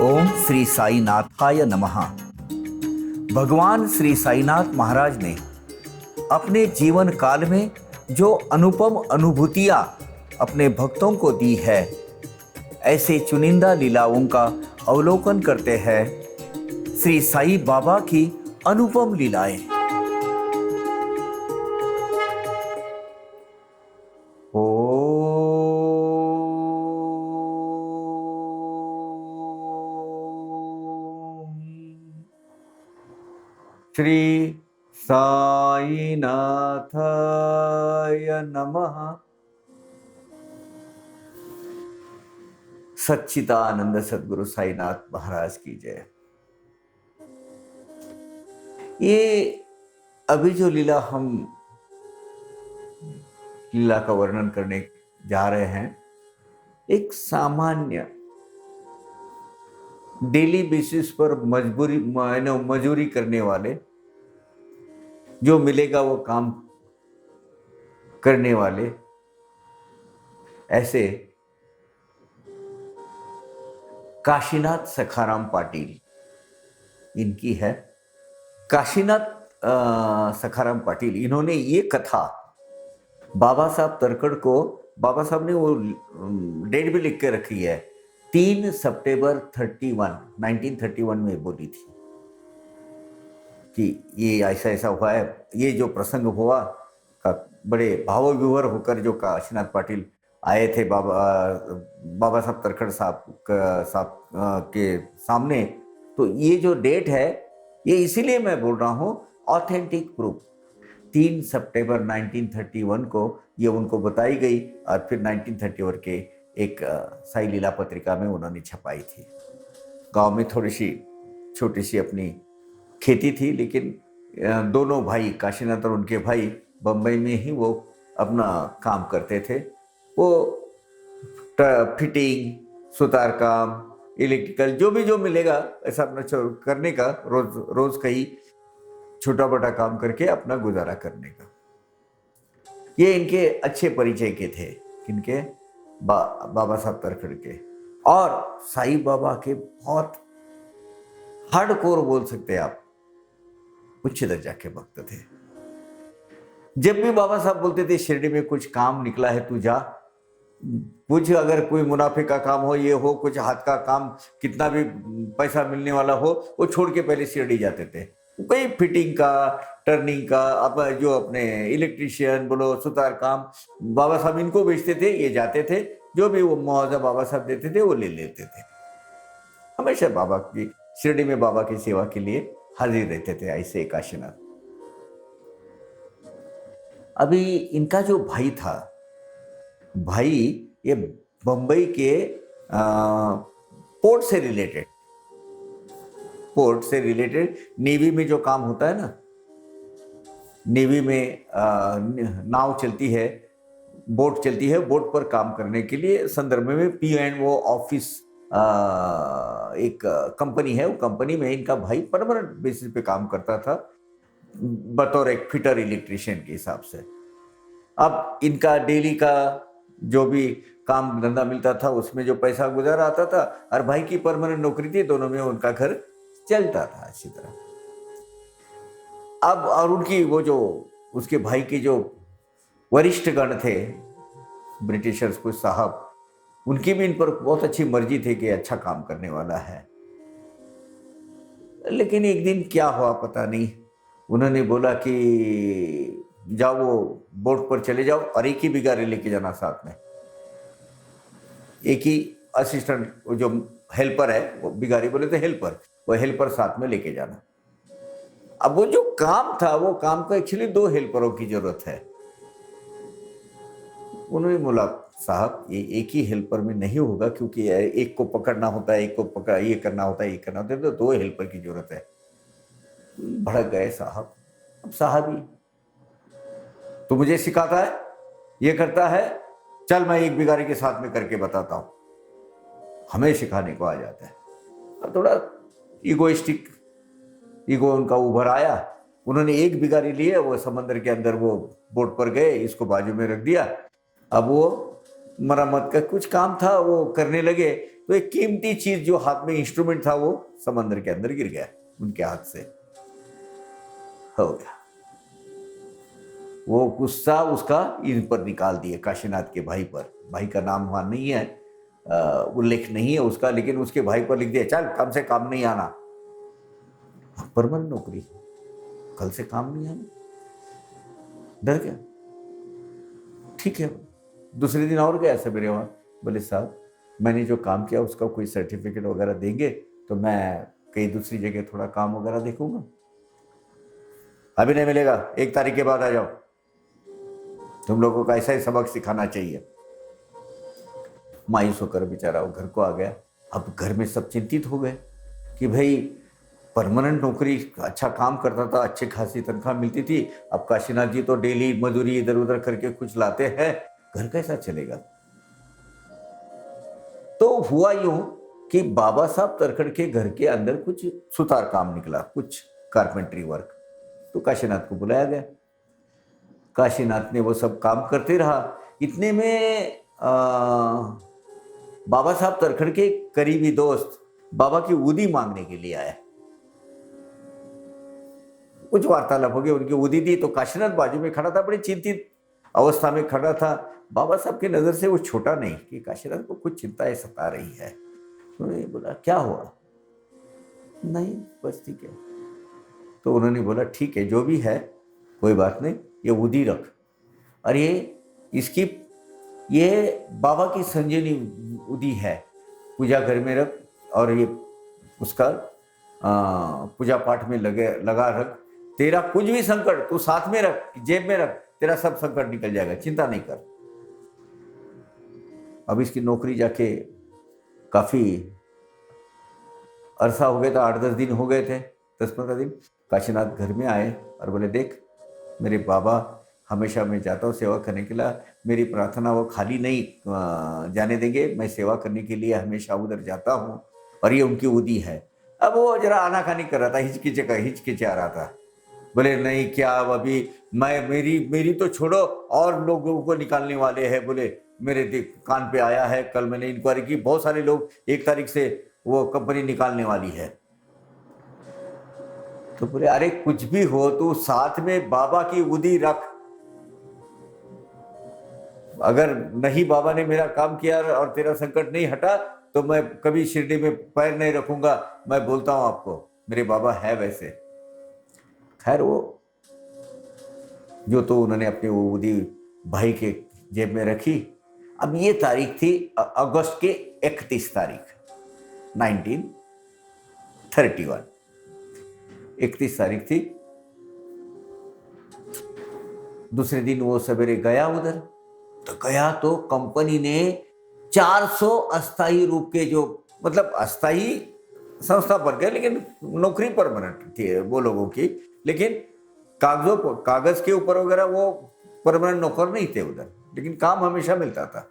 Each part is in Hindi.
ओम श्री साईनाथाय नमः। भगवान श्री साईनाथ महाराज ने अपने जीवन काल में जो अनुपम अनुभूतियां अपने भक्तों को दी है, ऐसे चुनिंदा लीलाओं का अवलोकन करते हैं श्री साईं बाबा की अनुपम लीलाएं। श्री साईनाथाय नमः। सच्चिदानंद सद्गुरु साईनाथ महाराज की जय। ये अभी जो लीला हम लीला का वर्णन करने जा रहे हैं, एक सामान्य डेली बेसिस पर मजूरी करने वाले, जो मिलेगा वो काम करने वाले, ऐसे काशीनाथ सखाराम पाटिल इनकी है। काशीनाथ सखाराम पाटिल, इन्होंने ये कथा बाबा साहब तरखड़ को, बाबा साहब ने वो डेट भी लिख के रखी है, 3 सितंबर 1931 में बोली थी कि ये ऐसा ऐसा हुआ है। ये जो प्रसंग हुआ का बड़े भावविभोर होकर जो काशीनाथ पाटिल आए थे बाबा साहब तरखड़ साहब के सामने, तो ये जो डेट है ये इसीलिए मैं बोल रहा हूँ, ऑथेंटिक प्रूफ 3 सितंबर 1931 को ये उनको बताई गई और फिर 1931 के एक साई लीला पत्रिका में उन्होंने छपाई थी। गांव में थोड़ी सी छोटी सी अपनी खेती थी, लेकिन दोनों भाई काशीनाथ और उनके भाई बम्बई में ही वो अपना काम करते थे। वो फिटिंग, सुतार काम, इलेक्ट्रिकल, जो मिलेगा ऐसा अपना करने का, रोज कहीं छोटा बड़ा काम करके अपना गुजारा करने का। ये इनके अच्छे परिचय के थे, इनके बाबा साहब तरखड़ के, और साईं बाबा के बहुत हार्डकोर बोल सकते हैं आप, उच्च दर्जा के भक्त थे। जब भी बाबा साहब बोलते थे शिरडी में कुछ काम निकला है तू जा, कुछ अगर कोई मुनाफे का काम हो, ये हो, कुछ हाथ का काम, कितना भी पैसा मिलने वाला हो, वो छोड़ के पहले शिरडी जाते थे। कोई फिटिंग का, टर्निंग का, जो अपने इलेक्ट्रिशियन बोलो, सुतार काम, बाबा साहब इनको बेचते थे, ये जाते थे, जो भी वो मुआवजा बाबा साहब देते थे वो ले लेते थे। हमेशा बाबा की शिरडी में बाबा की सेवा के लिए हाजिर रहते थे। ऐसे काशीनाथ। अभी इनका जो भाई था, भाई ये बंबई के पोर्ट से रिलेटेड नेवी में जो काम होता है ना, नेवी में नाव चलती है, बोट चलती है, बोट पर काम करने के लिए संदर्भ में P&O ऑफिस एक कंपनी है, वो कंपनी में इनका भाई परमानेंट बेसिस पे काम करता था बतौर एक फिटर इलेक्ट्रिशियन के हिसाब से। अब इनका डेली का जो भी काम धंधा मिलता था उसमें जो पैसा गुजारा आता था, और भाई की परमानेंट नौकरी थी, दोनों में उनका घर चलता था अच्छी तरह। अब और उनकी वो जो उसके भाई के जो वरिष्ठ गण थे ब्रिटिशर्स, कुछ साहब, उनकी भी इन पर बहुत अच्छी मर्जी थी कि अच्छा काम करने वाला है। लेकिन एक दिन क्या हुआ पता नहीं, उन्होंने बोला कि जाओ वो बोट पर चले जाओ और एक ही बिगारी लेके जाना साथ में, एक ही असिस्टेंट, जो हेल्पर है, वो बिगारी बोले तो हेल्पर, वो हेल्पर साथ में लेके जाना। अब वो जो काम था, वो काम को एक्चुअली 2 हेल्परों की जरूरत है। उन्होंने बोला साहब ये एक ही हेल्पर में नहीं होगा, क्योंकि एक को पकड़ना होता है, एक को ये करना होता है, ये करना होता है, तो 2 हेल्पर की जरूरत है। भड़क गए साहब। अब साहब ही तो मुझे सिखाता है, ये करता है, चल मैं एक बिगारी के साथ में करके बताता हूं, हमें सिखाने को आ जाता है। अब थोड़ा ईगो उनका उभर आया। उन्होंने एक बिगारी लिए, वो समंदर के अंदर वो बोट पर गए, इसको बाजू में रख दिया। अब वो मरम्मत का कुछ काम था वो करने लगे, तो एक कीमती चीज जो हाथ में इंस्ट्रूमेंट था वो समंदर के अंदर गिर गया उनके हाथ से। हो गया। वो गुस्सा उसका इन पर निकाल दिए, काशीनाथ के भाई पर। भाई का नाम वहां नहीं है, उल्लेख नहीं है उसका, लेकिन उसके भाई पर लिख दिया, चल कम से काम नहीं आना, परमानेंट नौकरी, कल से काम नहीं आना। डर गया। ठीक है। दूसरे दिन और गया सवेरे वहां, बोले साहब मैंने जो काम किया उसका कोई सर्टिफिकेट वगैरह देंगे तो मैं कहीं दूसरी जगह थोड़ा काम वगैरह देखूंगा। अभी नहीं मिलेगा, 1 तारीख के बाद आ जाओ, तुम लोगों को ऐसा ही सबक सिखाना चाहिए। मायूस होकर बेचारा वो घर को आ गया। अब घर में सब चिंतित हो गए कि भाई परमानेंट नौकरी, अच्छा काम करता था, अच्छी खासी तनख्वाह मिलती थी, अब काशीनाथ जी तो डेली मजदूरी इधर उधर करके कुछ लाते हैं, घर कैसा चलेगा। तो हुआ यूं कि बाबा साहब तरखड़ के घर के अंदर कुछ सुतार काम निकला, कुछ कारपेंट्री वर्क। तो काशीनाथ को बुलाया गया। काशीनाथ ने वो सब काम करते रहा। इतने में बाबा साहब तरखड़ के करीबी दोस्त बाबा की उदी मांगने के लिए आए। कुछ वार्तालाप हो गई, उनकी उदी दी तो काशीनाथ बाजू में खड़ा था, बड़ी चिंतित अवस्था में खड़ा था। बाबा साहब की नजर से वो छोटा नहीं कि काशीनाथ को कुछ चिंताएं सता रही है। उन्होंने बोला क्या हुआ? नहीं बस ठीक है। तो उन्होंने बोला ठीक है जो भी है कोई बात नहीं, ये उदी रख, और ये बाबा की संजीवनी उदी है, पूजा घर में रख, और ये उसका पूजा पाठ में लगा रख। तेरा कुछ भी संकट तू साथ में रख, जेब में रख, तेरा सब संकट निकल जाएगा, चिंता नहीं कर। अब इसकी नौकरी जाके काफी अरसा हो गया था, 8-10 दिन हो गए थे, 10-15 दिन। काशीनाथ घर में आए और बोले देख मेरे बाबा हमेशा मैं जाता हूँ सेवा करने के लिए, मेरी प्रार्थना वो खाली नहीं जाने देंगे, मैं सेवा करने के लिए हमेशा उधर जाता हूँ, और ये उनकी उदी है। अब वो जरा आनाकानी कर रहा था, हिचकिचा रहा था। बोले नहीं क्या, अब अभी मैं मेरी तो छोड़ो, और लोगों को निकालने वाले हैं। बोले मेरे कान पे आया है, कल मैंने इंक्वायरी की, बहुत सारे लोग 1 तारीख से वो कंपनी निकालने वाली है। तो बोले अरे कुछ भी हो तो साथ में बाबा की उदी रख, अगर नहीं बाबा ने मेरा काम किया और तेरा संकट नहीं हटा तो मैं कभी शिरडी में पैर नहीं रखूंगा। मैं बोलता हूं आपको मेरे बाबा है वैसे। खैर वो जो तो उन्होंने अपनी वो उदी भाई के जेब में रखी। अब ये तारीख थी अगस्त के 31 तारीख 1931, 31 तारीख थी। दूसरे दिन वो सवेरे गया उधर, तो गया तो कंपनी ने 400 अस्थाई रूप के, जो मतलब अस्थाई संस्था पर गए लेकिन नौकरी परमानेंट थी वो लोगों की, लेकिन कागज के ऊपर वगैरह वो परमानेंट नौकर नहीं थे उधर, लेकिन काम हमेशा मिलता था।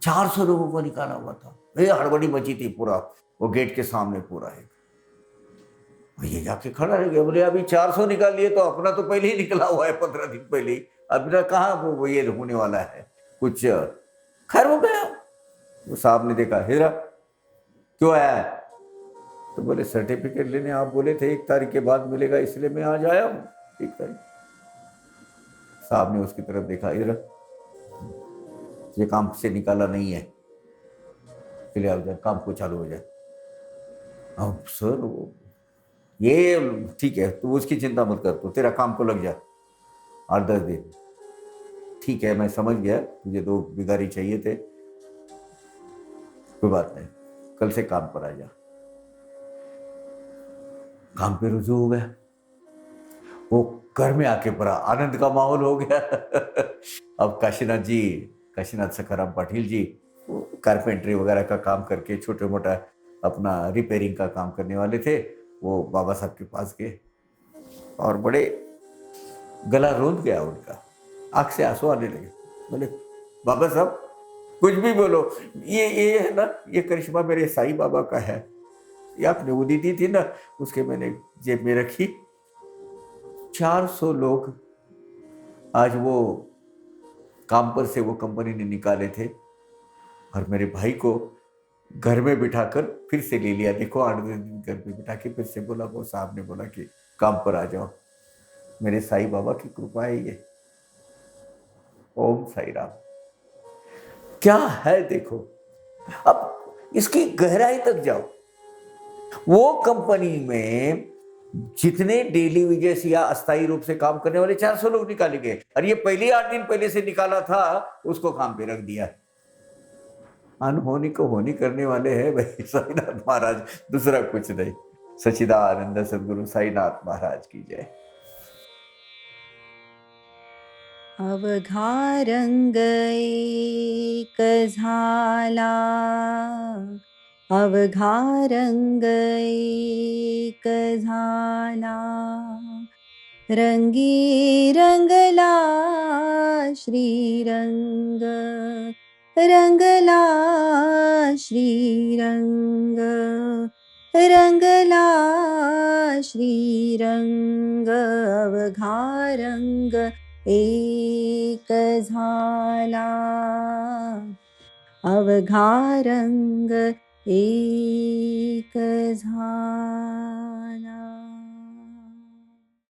400 लोगों को निकाला हुआ था। ये हड़बड़ी मची थी पूरा, वो गेट के सामने पूरा है। ये जाके खड़ा रह गया। बोले अभी 400 निकाल लिए तो अपना तो पहले ही निकला हुआ है, 15 दिन पहले ही, अभी कहाँ वो ये होने वाला है कुछ। खैर हो गया। वो साहब ने देखा, हेरा क्यों आया है? तो बोले सर्टिफिकेट लेने, आप बोले थे 1 तारीख के बाद मिलेगा, इसलिए मैं आज आया हूँ 1 तारीख। साहब ने उसकी तरफ देखा, इधर ये काम से निकाला नहीं है, चलिए आप जाए, काम को चालू हो जाए। अब सर वो ये ठीक है, तू उसकी चिंता मत कर, तो तेरा काम को लग जा 8-10 दिन। ठीक है मैं समझ गया, तुझे 2 बिगारी चाहिए थे, कोई बात नहीं, कल से काम पर आ जा। काम पे रुजू हो गया। वो घर में आके पड़ा, आनंद का माहौल हो गया। अब काशीनाथ सखाराम पाटिल जी वो कारपेंटरी वगैरह का काम करके छोटे मोटा अपना रिपेयरिंग का काम करने वाले थे। वो बाबा साहब के पास गए और बड़े गला रोंद गया उनका, आंख से आंसू आने लगे। बोले बाबा साहब कुछ भी बोलो, ये है ना, ये करिश्मा मेरे साईं बाबा का है, ये आपने उदी दी थी ना, उसके मैंने जेब में रखी। 400 लोग आज वो काम पर से वो कंपनी ने निकाले थे, और मेरे भाई को घर में बिठाकर फिर से ले लिया। देखो 8 दिन घर पे बिठा के फिर से बोला, वो साहब ने बोला कि काम पर आ जाओ। मेरे साईं बाबा की कृपा है ये। ओम साई राम। क्या है देखो, अब इसकी गहराई तक जाओ। वो कंपनी में जितने डेली वेजेस या अस्थायी रूप से काम करने वाले 400 लोग निकाले गए, और ये पहले 8 दिन पहले से निकाला था, उसको काम पे रख दिया। अनहोनी को होनी करने वाले हैं भाई साईनाथ महाराज, दूसरा कुछ नहीं। सच्चिदानंद सद्गुरु साईनाथ महाराज की जय। अवघा रंग एक झाला, अवघा रंग एक झाला, रंगी रंगला श्रीरंग, रंगला श्रीरंग, रंगला श्रीरंग, अवघा रंग एक झाला, अवघा रंग एक झाला।